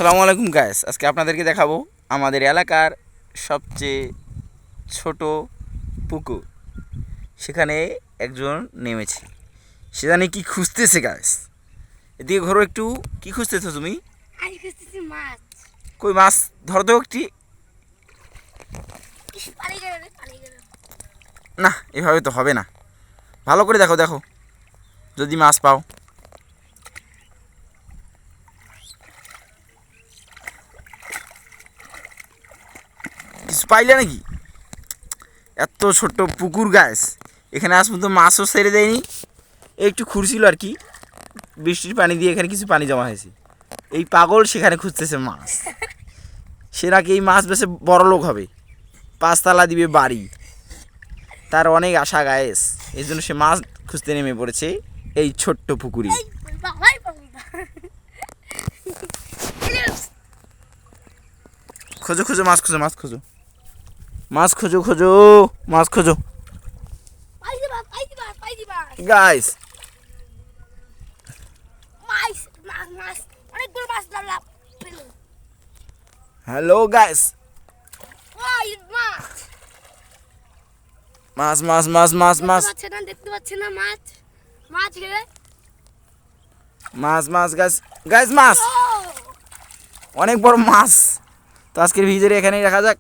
আসসালামু আলাইকুম গাইস, আজকে আপনাদেরকে দেখাবো আমাদের এলাকার সবচেয়ে ছোট পুকুর। সেখানে একজন নেমেছে, সে জানে কি খুঁজতেছে। গাইস এদিকে ঘরো, একটু কি খুঁজতেছো তুমি? আজ খুঁজতেছি মাছ। কই মাছ? ধরো তো একটি। না, এভাবে তো হবে না, ভালো করে দেখো দেখো যদি মাছ পাও। কিছু পাইলে নাকি? এত ছোট্ট পুকুর গাছ, এখানে আজ পর্যন্ত মাছও ছেড়ে দেয়নি। একটু খুঁড়ছিল আর কি, বৃষ্টির পানি দিয়ে এখানে কিছু পানি জমা হয়েছে। এই পাগল সেখানে খুঁজতেছে মাছ। সে নাকি এই মাছ বেছে বড় লোক হবে, 5 তালা দিবে বাড়ি, তার অনেক আশা গায়েস। এই জন্য সে মাছ খুঁজতে নেমে পড়েছে এই ছোট্ট পুকুরে। খোঁজো খোঁজো মাছ খোঁজো, মাছ খোঁজো, মাছ খোঁজো খোঁজো, মাছ খোঁজো গাইস। হ্যালো গাইস, মাছ মাছ মাছ মাছ মাছ দেখতে পাচ্ছেন না? মাছ মাছ গেলে মাছ মাছ গাইস গাইস, মাছ অনেক বড় মাছ। তো আজকের ভিডিওটা এখানেই রাখা যাক।